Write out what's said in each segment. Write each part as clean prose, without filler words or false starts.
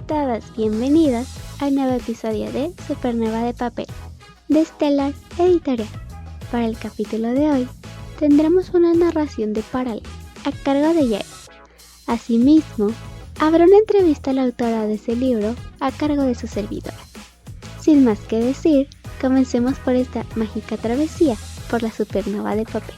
todas bienvenidas al nuevo episodio de Supernova de Papel, de Stellar Editorial. Para el capítulo de hoy, tendremos una narración de Paralela, a cargo de Yael. Asimismo, habrá una entrevista a la autora de ese libro, a cargo de su servidora. Sin más que decir, comencemos por esta mágica travesía por la Supernova de Papel.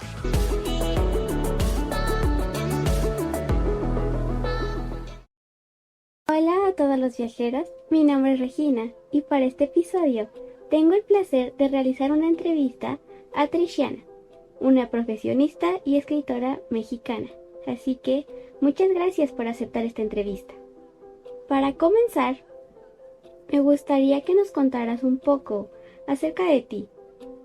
Hola a todos los viajeros, mi nombre es Regina y para este episodio tengo el placer de realizar una entrevista a Triciana, una profesionista y escritora mexicana, así que muchas gracias por aceptar esta entrevista. Para comenzar, me gustaría que nos contaras un poco acerca de ti,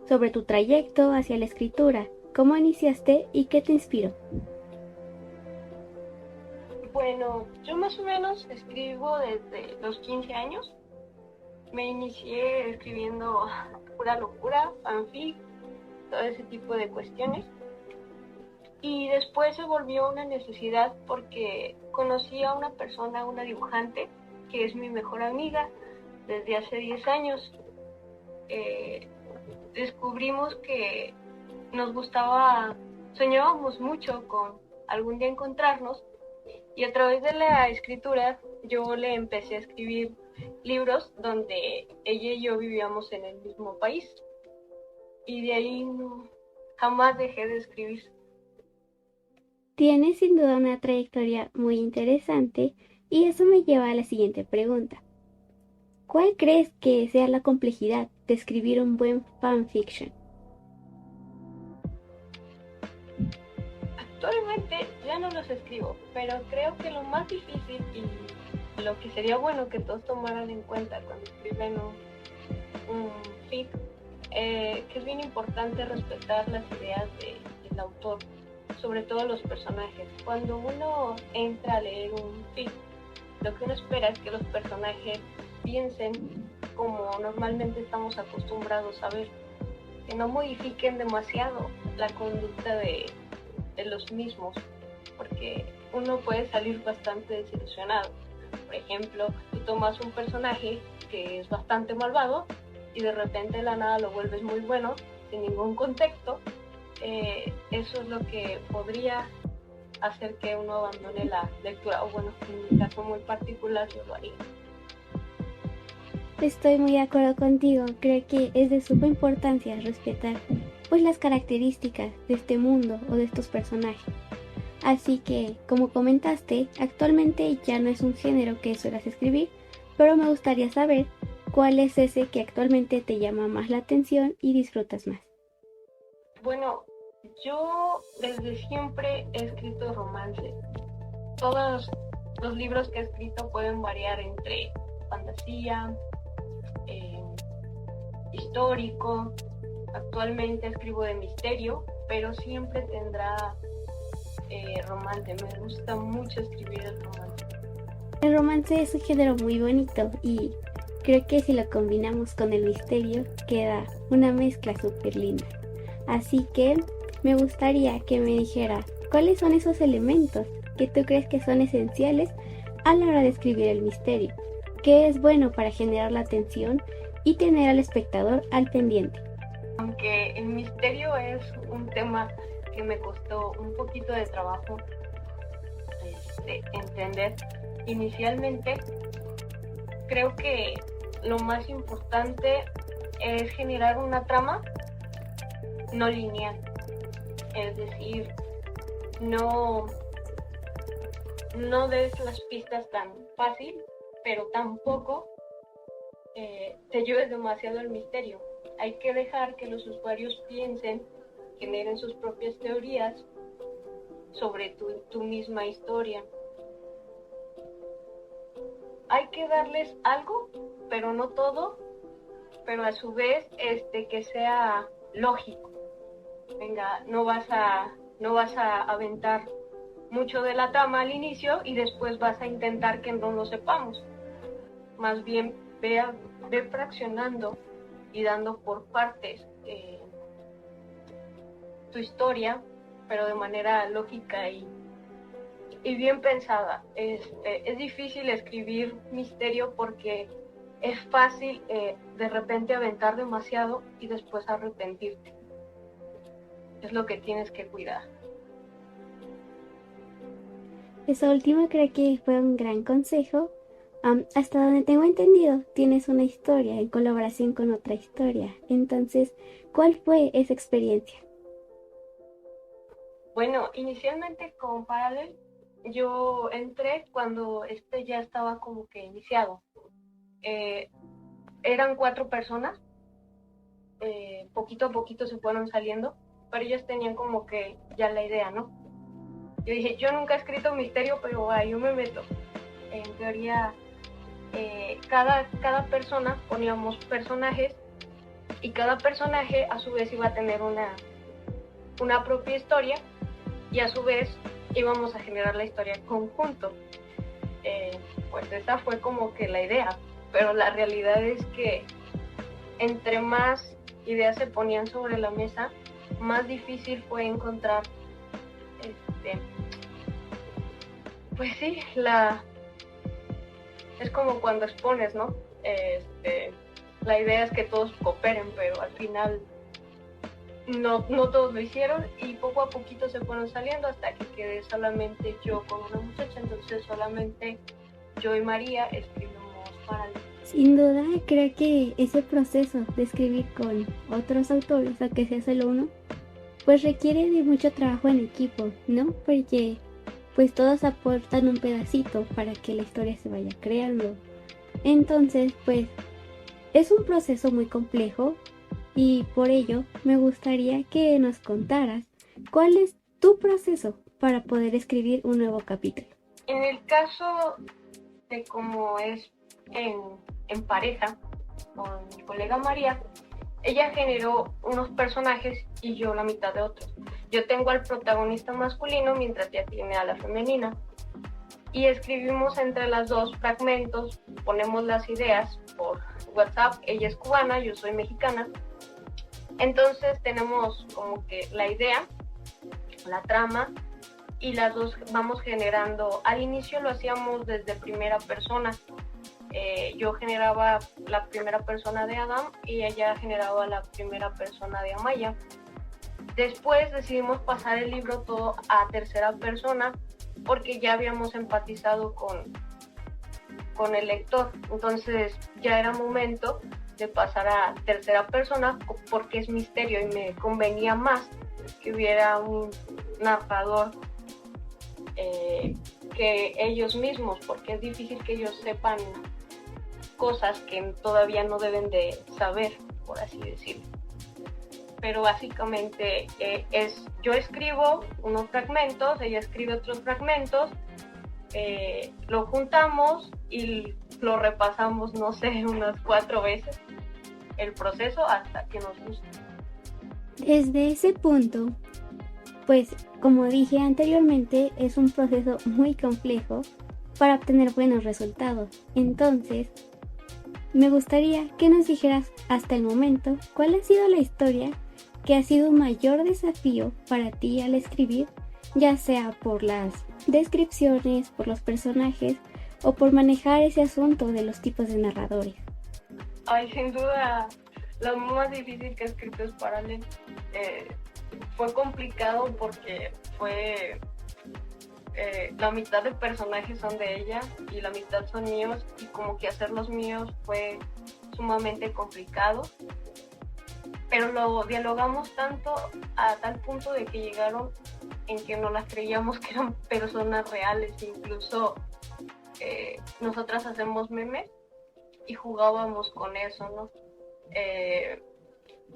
sobre tu trayecto hacia la escritura, cómo iniciaste y qué te inspiró. Bueno, yo más o menos escribo desde los 15 años. Me inicié escribiendo pura locura, fanfic, todo ese tipo de cuestiones. Y después se volvió una necesidad porque conocí a una persona, una dibujante, que es mi mejor amiga desde hace 10 años. Descubrimos que nos gustaba, soñábamos mucho con algún día encontrarnos. Y a través de la escritura yo le empecé a escribir libros donde ella y yo vivíamos en el mismo país. Y de ahí jamás dejé de escribir. Tienes sin duda una trayectoria muy interesante y eso me lleva a la siguiente pregunta. ¿Cuál crees que sea la complejidad de escribir un buen fanfiction? Actualmente ya no los escribo, pero creo que lo más difícil y lo que sería bueno que todos tomaran en cuenta cuando escriben un fic, que es bien importante respetar las ideas del autor, sobre todo los personajes. Cuando uno entra a leer un fic, lo que uno espera es que los personajes piensen como normalmente estamos acostumbrados a ver, que no modifiquen demasiado la conducta de los mismos, porque uno puede salir bastante desilusionado. Por ejemplo, tú tomas un personaje que es bastante malvado y de repente de la nada lo vuelves muy bueno sin ningún contexto. Eso es lo que podría hacer que uno abandone la lectura, o bueno, en mi caso muy particular yo lo haría. Estoy muy de acuerdo contigo, creo que es de suma importancia respetar pues las características de este mundo o de estos personajes. Así que, como comentaste, actualmente ya no es un género que suelas escribir, pero me gustaría saber cuál es ese que actualmente te llama más la atención y disfrutas más. Bueno, yo desde siempre he escrito romance. Todos los libros que he escrito pueden variar entre fantasía, histórico. Actualmente escribo de misterio, pero siempre tendrá romance. Me gusta mucho escribir el romance. El romance es un género muy bonito y creo que si lo combinamos con el misterio queda una mezcla súper linda. Así que me gustaría que me dijeras cuáles son esos elementos que tú crees que son esenciales a la hora de escribir el misterio, qué es bueno para generar la atención y tener al espectador al pendiente. Aunque el misterio es un tema que me costó un poquito de trabajo entender inicialmente, creo que lo más importante es generar una trama no lineal, es decir, no des las pistas tan fácil, pero tampoco te lleves demasiado el misterio. Hay que dejar que los usuarios piensen, generen sus propias teorías sobre tu misma historia. Hay que darles algo, pero no todo, pero a su vez que sea lógico. Venga, no vas a aventar mucho de la trama al inicio y después vas a intentar que no lo sepamos. Más bien ve fraccionando y dando por partes tu historia, pero de manera lógica y y bien pensada. Es difícil escribir misterio porque es fácil de repente aventar demasiado y después arrepentirte. Es lo que tienes que cuidar. Eso último creo que fue un gran consejo. Hasta donde tengo entendido, tienes una historia en colaboración con otra historia. Entonces, ¿cuál fue esa experiencia? Bueno, inicialmente con Parallel yo entré cuando ya estaba como que iniciado. Eran 4 personas, poquito a poquito se fueron saliendo, pero ellos tenían como que ya la idea, ¿no? Yo dije, yo nunca he escrito misterio, pero yo me meto. En teoría, cada persona poníamos personajes y cada personaje a su vez iba a tener una propia historia y a su vez íbamos a generar la historia en conjunto. Pues esa fue como que la idea, pero la realidad es que entre más ideas se ponían sobre la mesa, más difícil fue encontrar, pues sí, es como cuando expones, ¿no? La idea es que todos cooperen, pero al final no todos lo hicieron y poco a poquito se fueron saliendo hasta que quedé solamente yo con una muchacha, entonces solamente yo y María escribimos Parallel. Sin duda, creo que ese proceso de escribir con otros autores, aunque sea solo uno, pues requiere de mucho trabajo en equipo, ¿no? Porque pues todos aportan un pedacito para que la historia se vaya creando. Entonces, pues es un proceso muy complejo y por ello me gustaría que nos contaras cuál es tu proceso para poder escribir un nuevo capítulo. En el caso de cómo es en pareja con mi colega María, ella generó unos personajes y yo la mitad de otros. Yo tengo al protagonista masculino mientras ella tiene a la femenina. Y escribimos entre las dos fragmentos, ponemos las ideas por WhatsApp, ella es cubana, yo soy mexicana. Entonces tenemos como que la idea, la trama, y las dos vamos generando. Al inicio lo hacíamos desde primera persona. Yo generaba la primera persona de Adam y ella generaba la primera persona de Amaya. Después decidimos pasar el libro todo a tercera persona porque ya habíamos empatizado con el lector. Entonces ya era momento de pasar a tercera persona porque es misterio y me convenía más que hubiera un narrador que ellos mismos, porque es difícil que ellos sepan cosas que todavía no deben de saber, por así decirlo. Pero básicamente yo escribo unos fragmentos, ella escribe otros fragmentos, lo juntamos y lo repasamos, no sé, unas 4 veces el proceso hasta que nos guste. Desde ese punto, pues como dije anteriormente, es un proceso muy complejo para obtener buenos resultados. Entonces, me gustaría que nos dijeras hasta el momento cuál ha sido la historia que ha sido un mayor desafío para ti al escribir, ya sea por las descripciones, por los personajes o por manejar ese asunto de los tipos de narradores. Ay, sin duda, lo más difícil que he escrito es Parallel. Fue complicado porque la mitad de personajes son de ella y la mitad son míos, y como que hacer los míos fue sumamente complicado, pero lo dialogamos tanto a tal punto de que llegaron en que no las creíamos que eran personas reales. Incluso nosotras hacemos memes y jugábamos con eso, ¿no?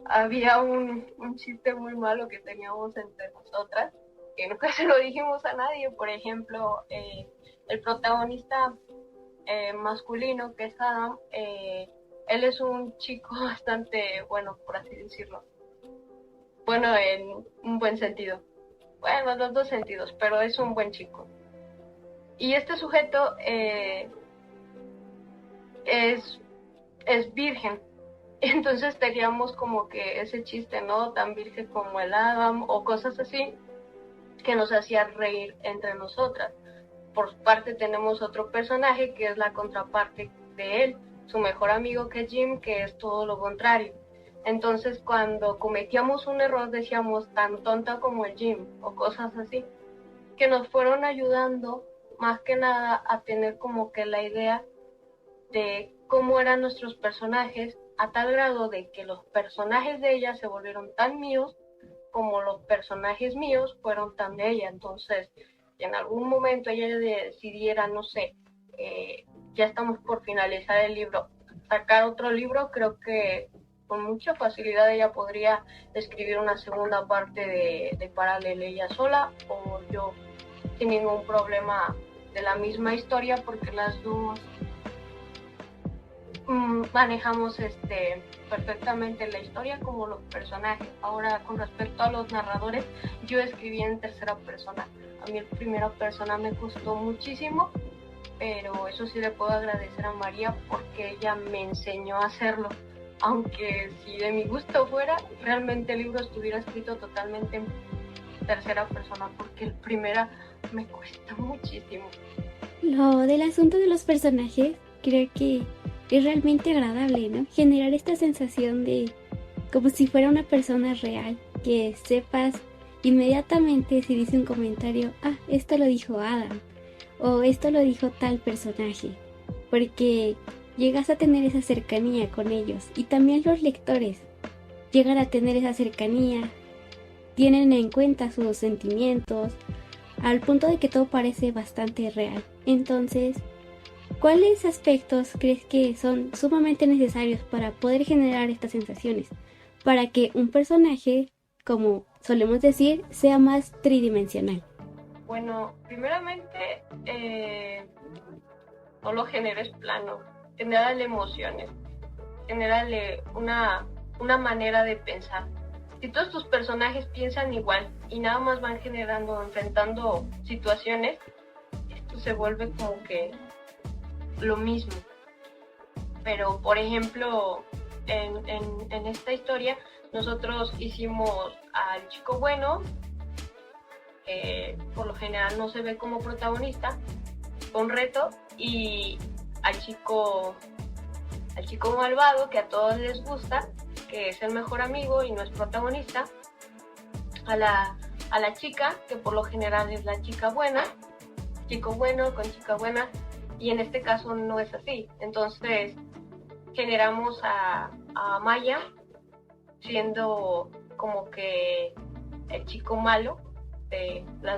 Había un chiste muy malo que teníamos entre nosotras, que nunca se lo dijimos a nadie. Por ejemplo, el protagonista masculino, que es Adam, él es un chico bastante bueno, por así decirlo. Bueno, en un buen sentido. Bueno, en los dos sentidos, pero es un buen chico. Y este sujeto es virgen. Entonces teníamos como que ese chiste, ¿no? Tan virgen como el Adam o cosas así, que nos hacía reír entre nosotras. por su parte tenemos otro personaje que es la contraparte de él, su mejor amigo que es Jim, que es todo lo contrario. Entonces cuando cometíamos un error decíamos tan tonta como el Jim o cosas así, que nos fueron ayudando más que nada a tener como que la idea de cómo eran nuestros personajes, a tal grado de que los personajes de ella se volvieron tan míos como los personajes míos fueron tan de ella. Entonces, si en algún momento ella decidiera, no sé, ya estamos por finalizar el libro, sacar otro libro, creo que con mucha facilidad ella podría escribir una segunda parte de Paralel ella sola, o yo sin ningún problema de la misma historia, porque las dos manejamos perfectamente la historia como los personajes. Ahora, con respecto a los narradores, yo escribí en tercera persona. A mí en primera persona me costó muchísimo, pero eso sí le puedo agradecer a María porque ella me enseñó a hacerlo. Aunque si de mi gusto fuera, realmente el libro estuviera escrito totalmente en tercera persona, porque el primera me cuesta muchísimo. Lo del asunto de los personajes, creo que es realmente agradable, ¿no? Generar esta sensación de como si fuera una persona real, que sepas inmediatamente si dice un comentario, esto lo dijo Adam, o esto lo dijo tal personaje, porque llegas a tener esa cercanía con ellos, y también los lectores llegan a tener esa cercanía, tienen en cuenta sus sentimientos, al punto de que todo parece bastante real. Entonces, ¿cuáles aspectos crees que son sumamente necesarios para poder generar estas sensaciones? Para que un personaje, como solemos decir, sea más tridimensional. Bueno, primeramente, no lo generes plano, generale emociones, generale una manera de pensar. Si todos tus personajes piensan igual y nada más van enfrentando situaciones, esto se vuelve como que lo mismo. Pero, por ejemplo, en esta historia, nosotros hicimos al chico bueno, que por lo general no se ve como protagonista, con reto, y al chico malvado, que a todos les gusta, que es el mejor amigo y no es protagonista, a la chica, que por lo general es la chica buena, chico bueno con chica buena, y en este caso no es así. Entonces generamos a Maya siendo como que el chico malo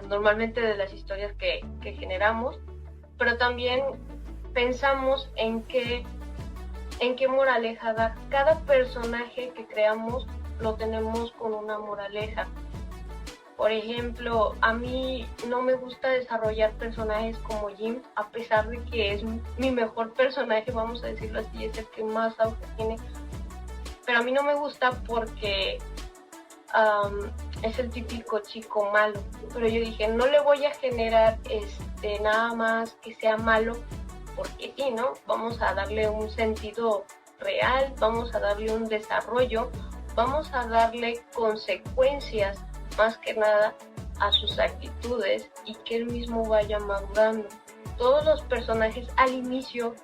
normalmente de las historias que generamos, pero también pensamos en qué moraleja dar. Cada personaje que creamos lo tenemos con una moraleja. Por ejemplo, a mí no me gusta desarrollar personajes como Jim, a pesar de que es mi mejor personaje, vamos a decirlo así, es el que más auge tiene. Pero a mí no me gusta porque es el típico chico malo. Pero yo dije, no le voy a generar nada más que sea malo, porque sí, ¿no? Vamos a darle un sentido real, vamos a darle un desarrollo, vamos a darle consecuencias más que nada a sus actitudes y que él mismo vaya madurando. Todos los personajes al inicio,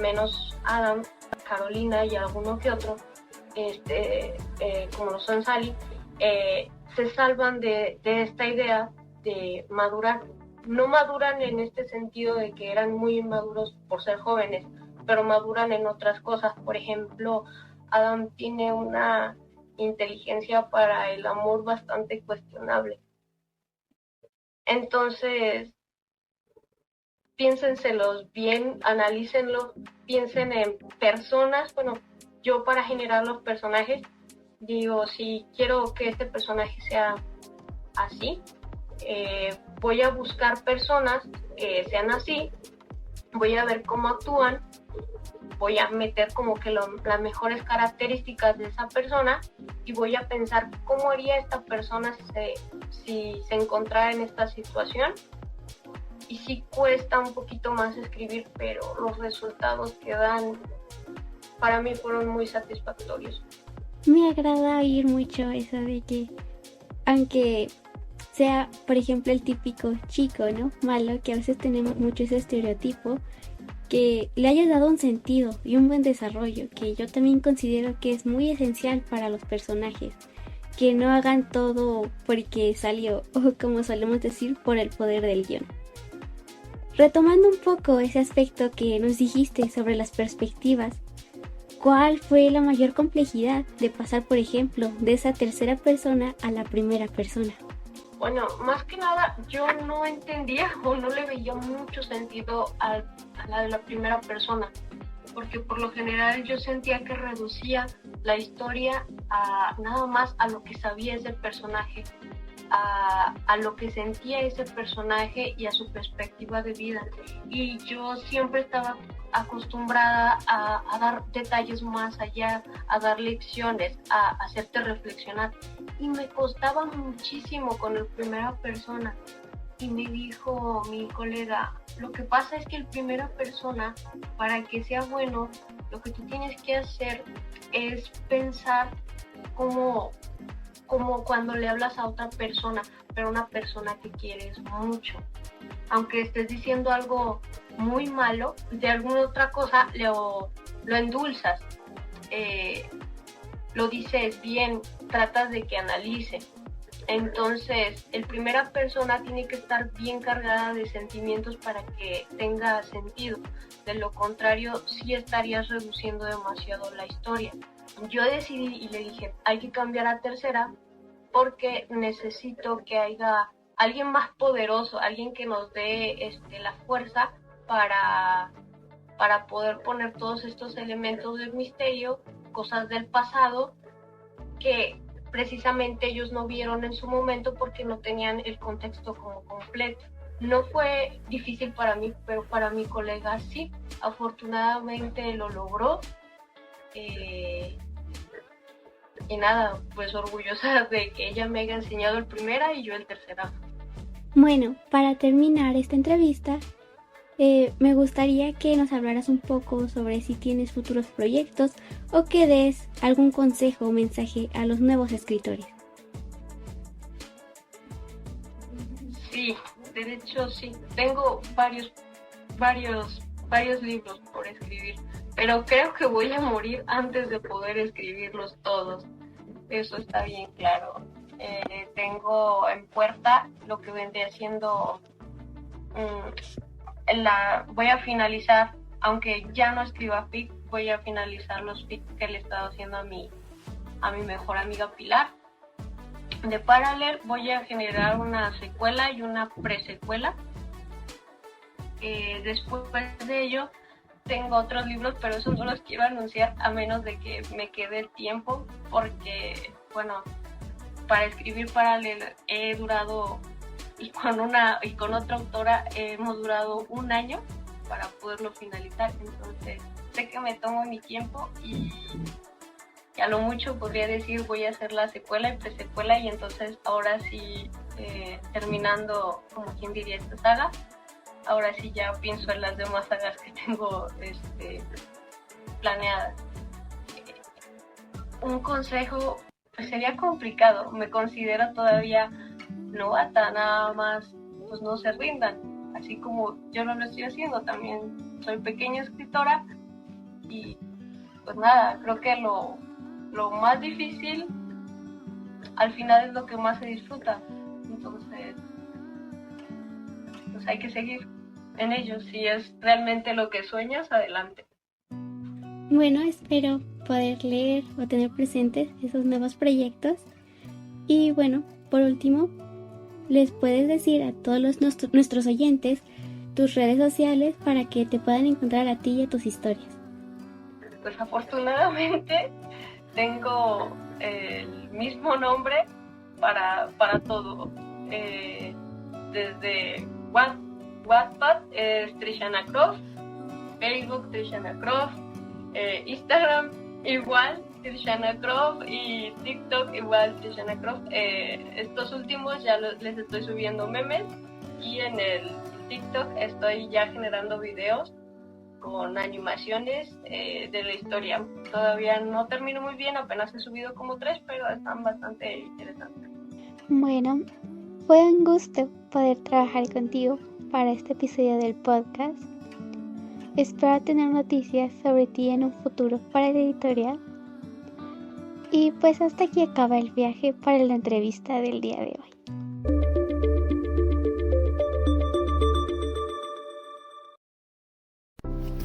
menos Adam, Carolina y alguno que otro, como lo son Sally, se salvan de esta idea de madurar. No maduran en este sentido de que eran muy inmaduros por ser jóvenes, pero maduran en otras cosas. Por ejemplo, Adam tiene una inteligencia para el amor bastante cuestionable. Entonces, piénsenselos bien, analícenlo, piensen en personas. Bueno, yo para generar los personajes, digo, si quiero que este personaje sea así, voy a buscar personas que sean así, voy a ver cómo actúan, voy a meter como que las mejores características de esa persona y voy a pensar cómo haría esta persona si se encontrara en esta situación. Y sí cuesta un poquito más escribir, pero los resultados que dan para mí fueron muy satisfactorios. Me agrada oír mucho eso de que, aunque sea, por ejemplo, el típico chico, ¿no? Malo, que a veces tenemos mucho ese estereotipo, que le haya dado un sentido y un buen desarrollo, que yo también considero que es muy esencial para los personajes, que no hagan todo porque salió, o como solemos decir, por el poder del guión. Retomando un poco ese aspecto que nos dijiste sobre las perspectivas, ¿cuál fue la mayor complejidad de pasar, por ejemplo, de esa tercera persona a la primera persona? Bueno, más que nada yo no entendía o no le veía mucho sentido a la de la primera persona, porque por lo general yo sentía que reducía la historia a nada más a lo que sabía ese personaje, a lo que sentía ese personaje y a su perspectiva de vida. Y yo siempre estaba acostumbrada a dar detalles más allá, a dar lecciones, a hacerte reflexionar. Y me costaba muchísimo con el primera persona. Y me dijo mi colega, lo que pasa es que el primera persona, para que sea bueno, lo que tú tienes que hacer es pensar como cuando le hablas a otra persona, pero una persona que quieres mucho. Aunque estés diciendo algo muy malo, de alguna otra cosa lo endulzas, lo dices bien, tratas de que analice. Entonces, el primera persona tiene que estar bien cargada de sentimientos para que tenga sentido. De lo contrario, sí estarías reduciendo demasiado la historia. Yo decidí y le dije, hay que cambiar a tercera porque necesito que haya alguien más poderoso, alguien que nos dé la fuerza para poder poner todos estos elementos del misterio, cosas del pasado que precisamente ellos no vieron en su momento porque no tenían el contexto como completo. No fue difícil para mí, pero para mi colega sí. Afortunadamente lo logró. Y nada, pues orgullosa de que ella me haya enseñado el primera y yo el tercera. Bueno, para terminar esta entrevista, me gustaría que nos hablaras un poco sobre si tienes futuros proyectos o que des algún consejo o mensaje a los nuevos escritores. Sí, de hecho sí. Tengo varios libros por escribir, pero creo que voy a morir antes de poder escribirlos todos. Eso está bien claro. Tengo en puerta lo que vendría siendo voy a finalizar, aunque ya no escriba fic, voy a finalizar los fic que le he estado haciendo a mi mejor amiga Pilar. De Paralel voy a generar una secuela y una presecuela. Después de ello tengo otros libros, pero esos no los quiero anunciar a menos de que me quede el tiempo, porque bueno, para escribir Paralel he durado, y con otra autora hemos durado 1 año para poderlo finalizar. Entonces sé que me tomo mi tiempo y a lo mucho podría decir voy a hacer la secuela y presecuela, y entonces ahora sí, terminando, como quien diría, esta saga, ahora sí ya pienso en las demás sagas que tengo planeadas. Un consejo, pues sería complicado, me considero todavía novata, nada más pues no se rindan, así como yo no lo estoy haciendo, también soy pequeña escritora y pues nada, creo que lo más difícil al final es lo que más se disfruta, entonces pues hay que seguir en ello, si es realmente lo que sueñas, adelante. Bueno, espero poder leer o tener presentes esos nuevos proyectos. Y bueno, por último, les puedes decir a todos nuestros oyentes tus redes sociales para que te puedan encontrar a ti y a tus historias. Pues afortunadamente tengo el mismo nombre para todo. Desde Wattpad es Trishana Croft, Facebook Trishana Croft, Instagram igual Trishana Croft y TikTok igual Trishana Croft. Estos últimos ya les estoy subiendo memes, y en el TikTok estoy ya generando videos con animaciones de la historia. Todavía no termino muy bien, apenas he subido como 3, pero están bastante interesantes. Bueno, Fue un gusto poder trabajar contigo para este episodio del podcast. Espero tener noticias sobre ti en un futuro para la editorial. Y pues hasta aquí acaba el viaje para la entrevista del día de hoy.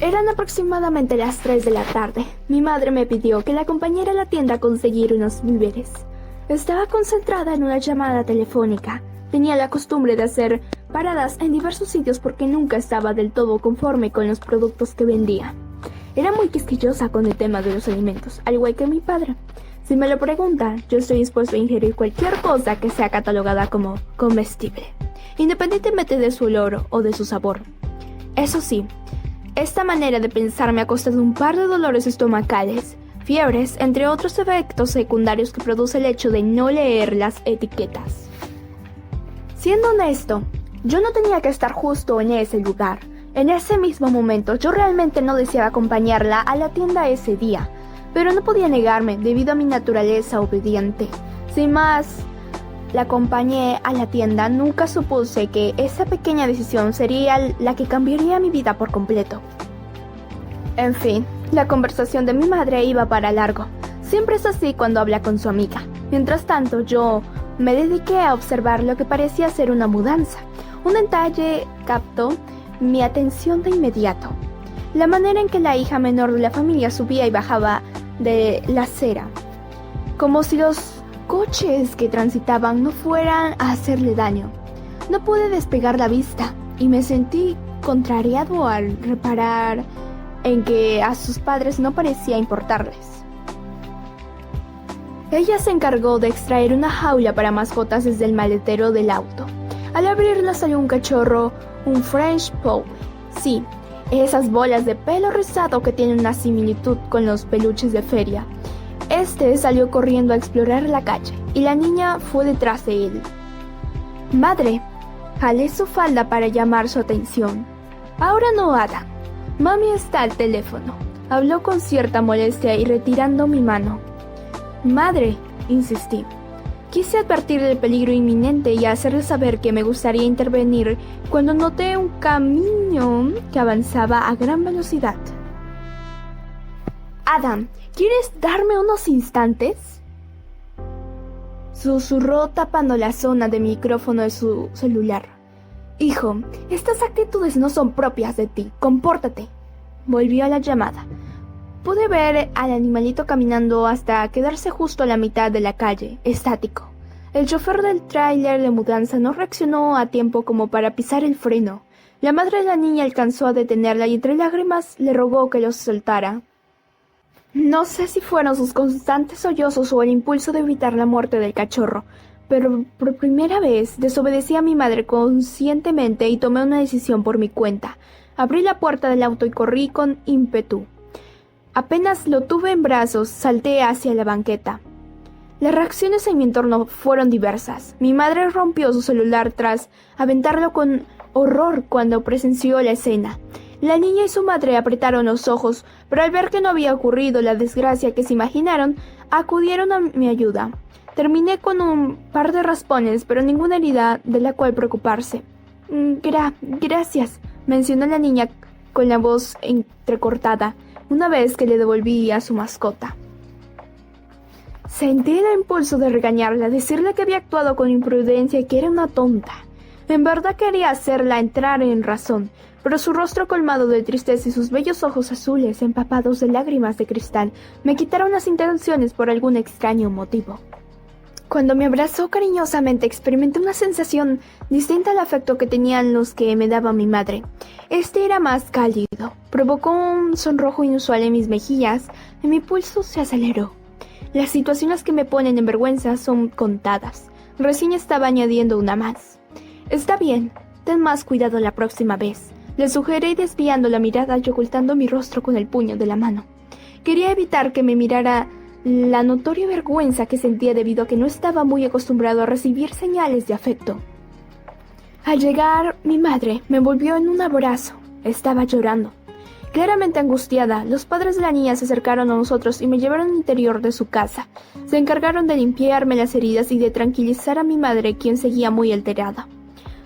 Eran aproximadamente las 3 de la tarde. Mi madre me pidió que la acompañara a la tienda a conseguir unos víveres. Estaba concentrada en una llamada telefónica. Tenía la costumbre de hacer paradas en diversos sitios porque nunca estaba del todo conforme con los productos que vendía. Era muy quisquillosa con el tema de los alimentos, al igual que mi padre. Si me lo pregunta, yo estoy dispuesto a ingerir cualquier cosa que sea catalogada como comestible, independientemente de su olor o de su sabor. Eso sí, esta manera de pensar me ha costado un par de dolores estomacales, fiebres, entre otros efectos secundarios que produce el hecho de no leer las etiquetas. Siendo honesto, yo no tenía que estar justo en ese lugar. En ese mismo momento, yo realmente no deseaba acompañarla a la tienda ese día, pero no podía negarme debido a mi naturaleza obediente. Sin más, la acompañé a la tienda. Nunca supuse que esa pequeña decisión sería la que cambiaría mi vida por completo. En fin, la conversación de mi madre iba para largo. Siempre es así cuando habla con su amiga. Mientras tanto, yo me dediqué a observar lo que parecía ser una mudanza. Un detalle captó mi atención de inmediato. La manera en que la hija menor de la familia subía y bajaba de la acera, como si los coches que transitaban no fueran a hacerle daño. No pude despegar la vista y me sentí contrariado al reparar en que a sus padres no parecía importarles. Ella se encargó de extraer una jaula para mascotas desde el maletero del auto. Al abrirla salió un cachorro, un French Poodle. Sí, esas bolas de pelo rizado que tienen una similitud con los peluches de feria. Este salió corriendo a explorar la calle y la niña fue detrás de él. Madre, jalé su falda para llamar su atención. Ahora no, Ada. Mami está al teléfono. Habló con cierta molestia y retirando mi mano. Madre, insistí. Quise advertir del peligro inminente y hacerle saber que me gustaría intervenir cuando noté un camión que avanzaba a gran velocidad. Adam, ¿quieres darme unos instantes? Susurró tapando la zona de micrófono de su celular. Hijo, estas actitudes no son propias de ti. Compórtate. Volvió a la llamada. Pude ver al animalito caminando hasta quedarse justo a la mitad de la calle, estático. El chofer del tráiler de mudanza no reaccionó a tiempo como para pisar el freno. La madre de la niña alcanzó a detenerla y entre lágrimas le rogó que los soltara. No sé si fueron sus constantes sollozos o el impulso de evitar la muerte del cachorro, pero por primera vez desobedecí a mi madre conscientemente y tomé una decisión por mi cuenta. Abrí la puerta del auto y corrí con ímpetu. Apenas lo tuve en brazos, salté hacia la banqueta. Las reacciones en mi entorno fueron diversas. Mi madre rompió su celular tras aventarlo con horror cuando presenció la escena. La niña y su madre apretaron los ojos, pero al ver que no había ocurrido la desgracia que se imaginaron, acudieron a mi ayuda. Terminé con un par de raspones, pero ninguna herida de la cual preocuparse. Gracias, mencionó la niña con la voz entrecortada, una vez que le devolví a su mascota. Sentí el impulso de regañarla, decirle que había actuado con imprudencia y que era una tonta. En verdad quería hacerla entrar en razón, pero su rostro colmado de tristeza y sus bellos ojos azules empapados de lágrimas de cristal me quitaron las intenciones por algún extraño motivo. Cuando me abrazó cariñosamente experimenté una sensación distinta al afecto que tenían los que me daba mi madre. Este era más cálido, provocó un sonrojo inusual en mis mejillas y mi pulso se aceleró. Las situaciones que me ponen en vergüenza son contadas. Recién estaba añadiendo una más. Está bien, ten más cuidado la próxima vez, le sugerí desviando la mirada y ocultando mi rostro con el puño de la mano. Quería evitar que me mirara la notoria vergüenza que sentía debido a que no estaba muy acostumbrado a recibir señales de afecto. Al llegar, mi madre me envolvió en un abrazo. Estaba llorando. Claramente angustiada, los padres de la niña se acercaron a nosotros y me llevaron al interior de su casa. Se encargaron de limpiarme las heridas y de tranquilizar a mi madre, quien seguía muy alterada.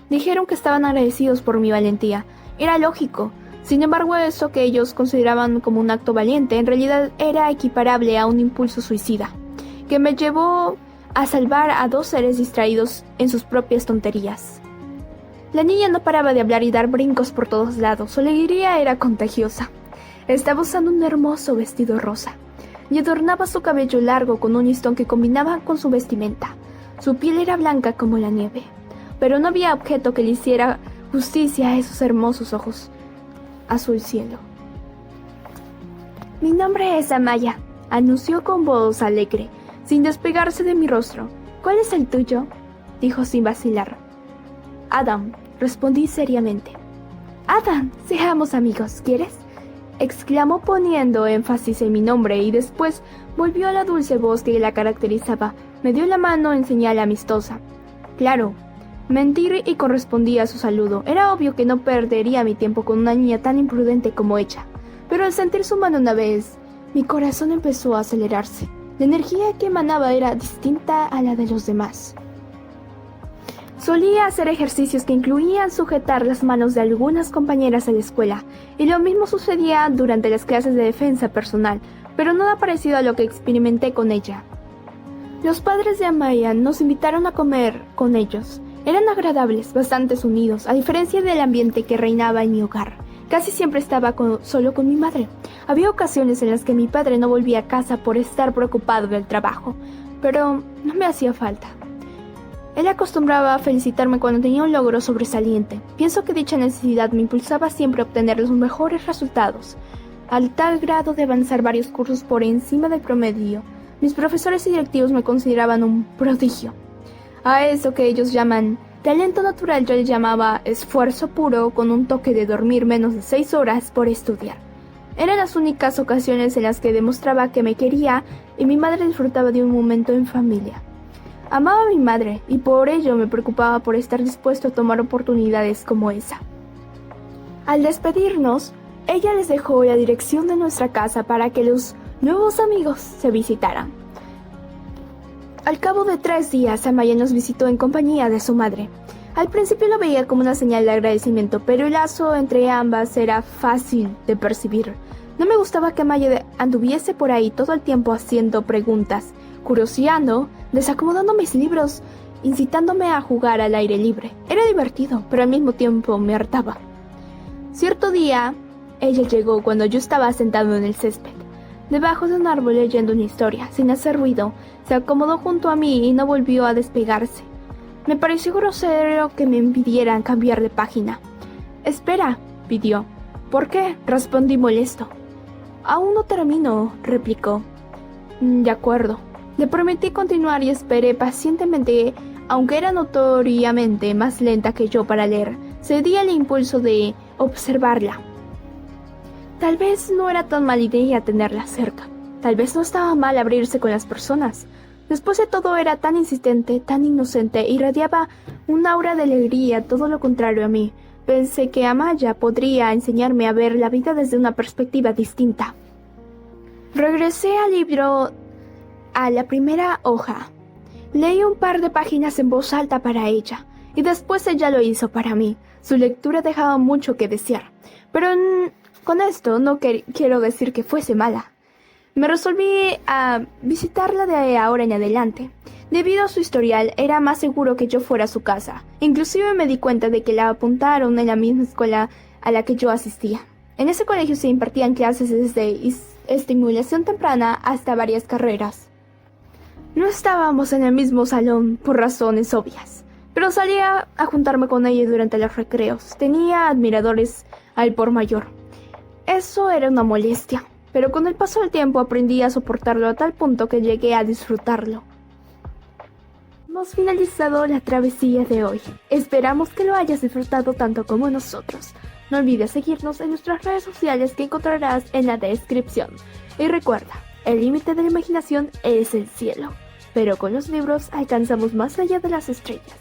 Dijeron que estaban agradecidos por mi valentía. Era lógico. Sin embargo, eso que ellos consideraban como un acto valiente, en realidad era equiparable a un impulso suicida, que me llevó a salvar a 2 seres distraídos en sus propias tonterías. La niña no paraba de hablar y dar brincos por todos lados. Su alegría era contagiosa. Estaba usando un hermoso vestido rosa y adornaba su cabello largo con un listón que combinaba con su vestimenta. Su piel era blanca como la nieve, pero no había objeto que le hiciera justicia a esos hermosos ojos azul cielo. «Mi nombre es Amaya», anunció con voz alegre, sin despegarse de mi rostro. «¿Cuál es el tuyo?», dijo sin vacilar. «Adam», respondí seriamente. «Adam, seamos amigos, ¿quieres?», exclamó poniendo énfasis en mi nombre y después volvió a la dulce voz que la caracterizaba. Me dio la mano en señal amistosa. Claro, mentí y correspondí a su saludo. Era obvio que no perdería mi tiempo con una niña tan imprudente como ella. Pero al sentir su mano una vez, mi corazón empezó a acelerarse. La energía que emanaba era distinta a la de los demás. Solía hacer ejercicios que incluían sujetar las manos de algunas compañeras de la escuela, y lo mismo sucedía durante las clases de defensa personal, pero nada parecido a lo que experimenté con ella. Los padres de Amaya nos invitaron a comer con ellos. Eran agradables, bastante unidos, a diferencia del ambiente que reinaba en mi hogar. Casi siempre estaba solo con mi madre. Había ocasiones en las que mi padre no volvía a casa por estar preocupado del trabajo, pero no me hacía falta. Él acostumbraba a felicitarme cuando tenía un logro sobresaliente. Pienso que dicha necesidad me impulsaba siempre a obtener los mejores resultados, al tal grado de avanzar varios cursos por encima del promedio. Mis profesores y directivos me consideraban un prodigio. A eso que ellos llaman talento natural yo le llamaba esfuerzo puro, con un toque de dormir menos de 6 horas por estudiar. Eran las únicas ocasiones en las que demostraba que me quería y mi madre disfrutaba de un momento en familia. Amaba a mi madre y por ello me preocupaba por estar dispuesto a tomar oportunidades como esa. Al despedirnos, ella les dejó la dirección de nuestra casa para que los nuevos amigos se visitaran. Al cabo de 3 días, Amaya nos visitó en compañía de su madre. Al principio lo veía como una señal de agradecimiento, pero el lazo entre ambas era fácil de percibir. No me gustaba que Amaya anduviese por ahí todo el tiempo haciendo preguntas, curioseando, desacomodando mis libros, incitándome a jugar al aire libre. Era divertido, pero al mismo tiempo me hartaba. Cierto día, ella llegó cuando yo estaba sentado en el césped, debajo de un árbol leyendo una historia. Sin hacer ruido, se acomodó junto a mí y no volvió a despegarse. Me pareció grosero que me impidieran cambiar de página. «Espera», pidió. «¿Por qué?», respondí molesto. «Aún no termino», replicó. «De acuerdo». Le prometí continuar y esperé pacientemente, aunque era notoriamente más lenta que yo para leer. Cedí al impulso de observarla. Tal vez no era tan mala idea tenerla cerca. Tal vez no estaba mal abrirse con las personas. Después de todo era tan insistente, tan inocente, irradiaba un aura de alegría, todo lo contrario a mí. Pensé que Amaya podría enseñarme a ver la vida desde una perspectiva distinta. Regresé al libro a la primera hoja. Leí un par de páginas en voz alta para ella, y después ella lo hizo para mí. Su lectura dejaba mucho que desear, pero con esto no quiero decir que fuese mala. Me resolví a visitarla de ahora en adelante. Debido a su historial, era más seguro que yo fuera a su casa. Inclusive me di cuenta de que la apuntaron en la misma escuela a la que yo asistía. En ese colegio se impartían clases desde estimulación temprana hasta varias carreras. No estábamos en el mismo salón por razones obvias, pero salía a juntarme con ella durante los recreos. Tenía admiradores al por mayor. Eso era una molestia, pero con el paso del tiempo aprendí a soportarlo a tal punto que llegué a disfrutarlo. Hemos finalizado la travesía de hoy. Esperamos que lo hayas disfrutado tanto como nosotros. No olvides seguirnos en nuestras redes sociales que encontrarás en la descripción. Y recuerda, el límite de la imaginación es el cielo, pero con los libros alcanzamos más allá de las estrellas.